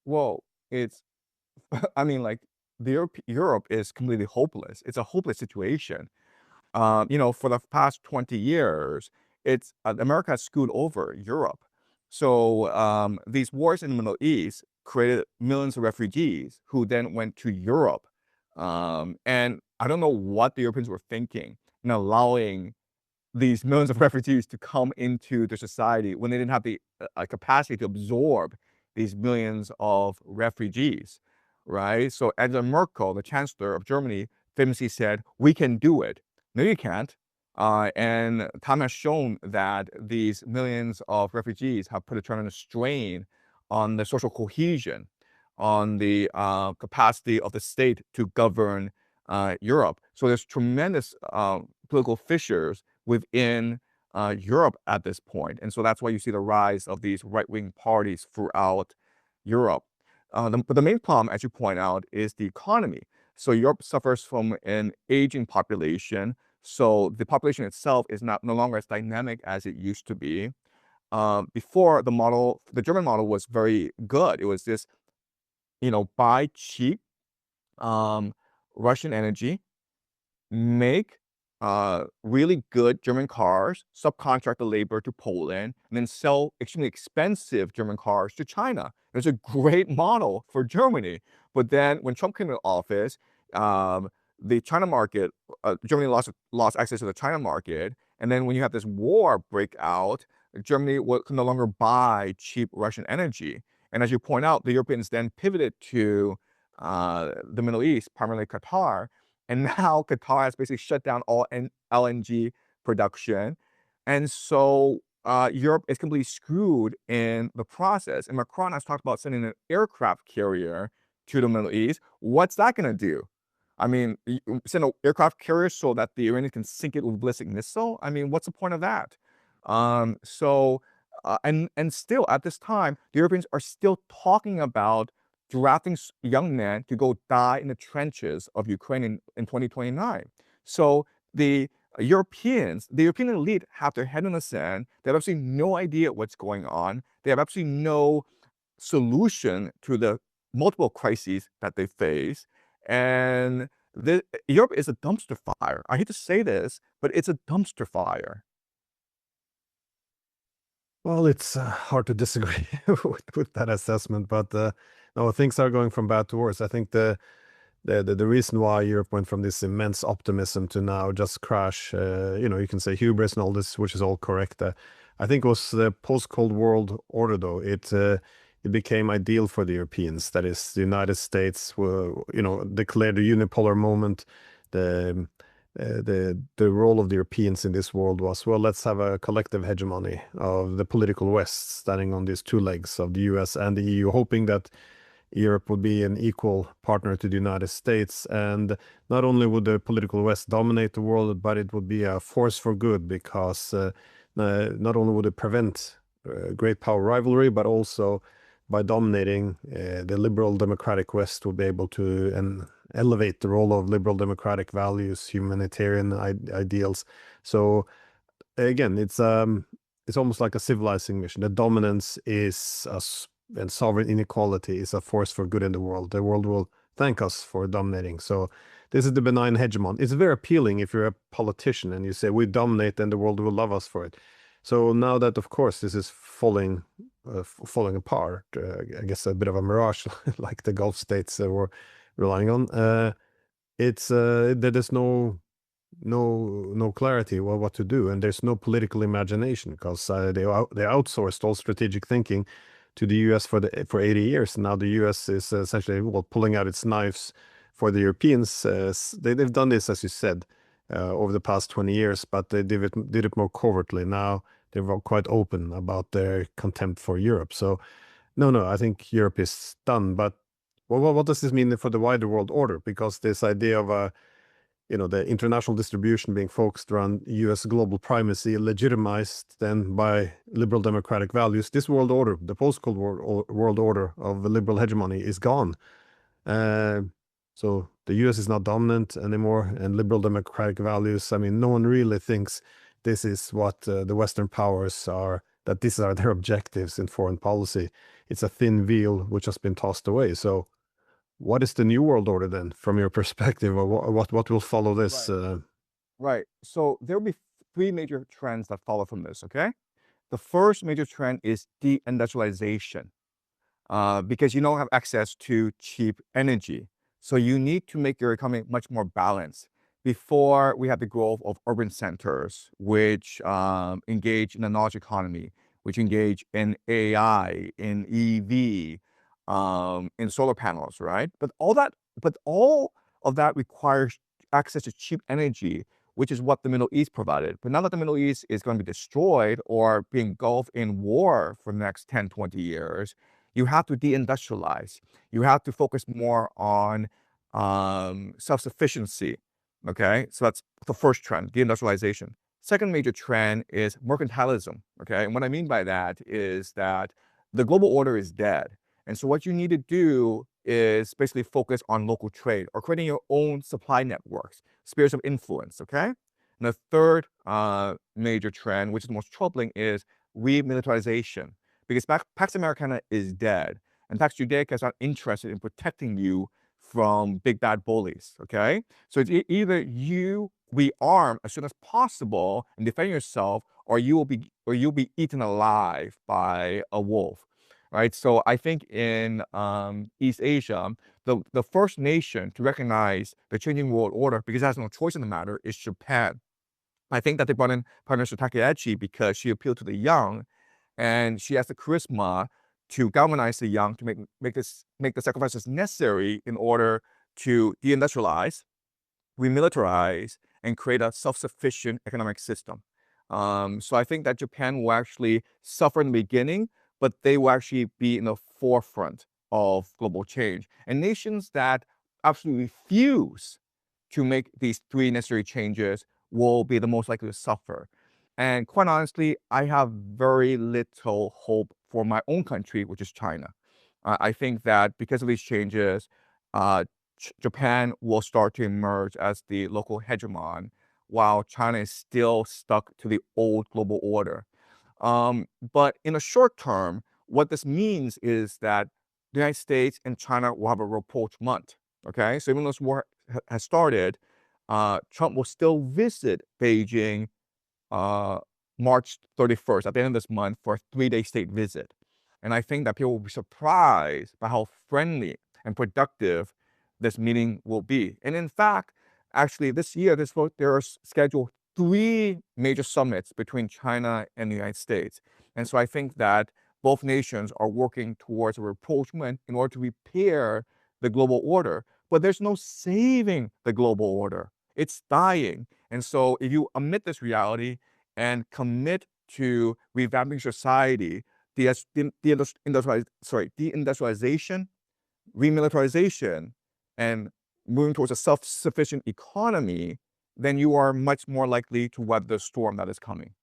Well, it's I mean, like, Europe is completely hopeless. It's a hopeless situation. For the past 20 years, it's America has screwed over Europe. So these wars in the Middle East created millions of refugees who then went to Europe. And I don't know what the Europeans were thinking in allowing these millions of refugees to come into the society when they didn't have the capacity to absorb these millions of refugees, right? So Angela Merkel, the chancellor of Germany, famously said, "We can do it." No, you can't. And time has shown that these millions of refugees have put a tremendous strain on the social cohesion, on the capacity of the state to govern Europe. So there's tremendous political fissures within Europe at this point. And so that's why you see the rise of these right-wing parties throughout Europe. But the main problem, as you point out, is the economy. So Europe suffers from an aging population. So the population itself is no longer as dynamic as it used to be. Before the German model was very good. It was this, buy cheap um, Russian energy, make really good German cars, subcontract the labor to Poland, and then sell extremely expensive German cars to China. It's a great model for Germany. But then when Trump came into office, um, the China market, Germany lost access to the China market. And then when you have this war break out, Germany can no longer buy cheap Russian energy. And as you point out, the Europeans then pivoted to the Middle East, primarily Qatar, and now Qatar has basically shut down all LNG production. And so Europe is completely screwed in the process. And Macron has talked about sending an aircraft carrier to the Middle East. What's that going to do? I mean, send an aircraft carrier so that the Iranians can sink it with ballistic missile? I mean, what's the point of that? And still at this time, the Europeans are still talking about drafting young men to go die in the trenches of Ukraine in 2029. So the European elite have their head in the sand. They have absolutely no idea what's going on. They have absolutely no solution to the multiple crises that they face. And Europe is a dumpster fire. I hate to say this, but it's a dumpster fire. Well, it's hard to disagree with that assessment, but no, things are going from bad to worse. I think the reason why Europe went from this immense optimism to now just crash, you can say hubris and all this, which is all correct. I think it was the post-Cold World order, though. It became ideal for the Europeans. That is, the United States were, declared the unipolar moment. The the role of the Europeans in this world was, well, let's have a collective hegemony of the political West, standing on these two legs of the US and the EU, hoping that Europe would be an equal partner to the United States. And not only would the political West dominate the world, but it would be a force for good, because not only would it prevent great power rivalry, but also by dominating the liberal democratic West will be able to elevate the role of liberal democratic values, humanitarian ideals. So again, it's almost like a civilizing mission. The dominance is and sovereign inequality is a force for good in the world. The world will thank us for dominating. So this is the benign hegemon. It's very appealing if you're a politician and you say we dominate, then the world will love us for it. So now that, of course, this is falling apart, I guess a bit of a mirage, like the Gulf states were relying on. There's no clarity what to do, and there's no political imagination, because they outsourced all strategic thinking to the US for 80 years. Now the US is essentially pulling out its knives for the Europeans. They've done this, as you said, over the past 20 years, but they did it more covertly. Now they're quite open about their contempt for Europe. So no, I think Europe is done. But what does this mean for the wider world order? Because this idea of the international distribution being focused around US global primacy, legitimized then by liberal democratic values, this world order, the post-Cold world order of the liberal hegemony, is gone. So the US is not dominant anymore, and liberal democratic values, I mean, no one really thinks this is what the Western powers are, that these are their objectives in foreign policy. it's a thin veil which has been tossed away. So what is the new world order then, from your perspective, or what will follow this? Right. Right. So there will be three major trends that follow from this, okay? The first major trend is deindustrialization. Because you don't have access to cheap energy. So you need to make your economy much more balanced. Before we have the growth of urban centers, which engage in the knowledge economy, which engage in AI, in EV, in solar panels, right? But all of that requires access to cheap energy, which is what the Middle East provided. But now that the Middle East is going to be destroyed or be engulfed in war for the next 10, 20 years, you have to deindustrialize. You have to focus more on self-sufficiency. Okay, so that's the first trend, deindustrialization. Second major trend is mercantilism. Okay, and what I mean by that is that the global order is dead. And so what you need to do is basically focus on local trade or creating your own supply networks, spheres of influence. Okay, and the third major trend, which is the most troubling, is remilitarization, because Pax Americana is dead, and Pax Judaica is not interested in protecting you from big bad bullies. Okay, so it's either you rearm as soon as possible and defend yourself, or you'll be eaten alive by a wolf. Right. So I think in East Asia, the first nation to recognize the changing world order, because it has no choice in the matter, is Japan. I think that they brought in Prime Minister Takaichi because she appealed to the young, and she has the charisma to galvanize the young to make the sacrifices necessary in order to deindustrialize, remilitarize, and create a self-sufficient economic system. So I think that Japan will actually suffer in the beginning, but they will actually be in the forefront of global change. And nations that absolutely refuse to make these three necessary changes will be the most likely to suffer. And quite honestly, I have very little hope for my own country, which is China. I think that because of these changes, uh, Japan will start to emerge as the local hegemon, while China is still stuck to the old global order. But in the short term, what this means is that the United States and China will have a rapprochement. Okay, so even though this war has started, Trump will still visit Beijing uh, March 31st, at the end of this month, for a 3-day state visit. And I think that people will be surprised by how friendly and productive this meeting will be. And in fact, actually this year, there are scheduled 3 major summits between China and the United States. And so I think that both nations are working towards a rapprochement in order to repair the global order. But there's no saving the global order. It's dying. And so if you omit this reality and commit to revamping society, deindustrialization, remilitarization, and moving towards a self-sufficient economy, then you are much more likely to weather the storm that is coming.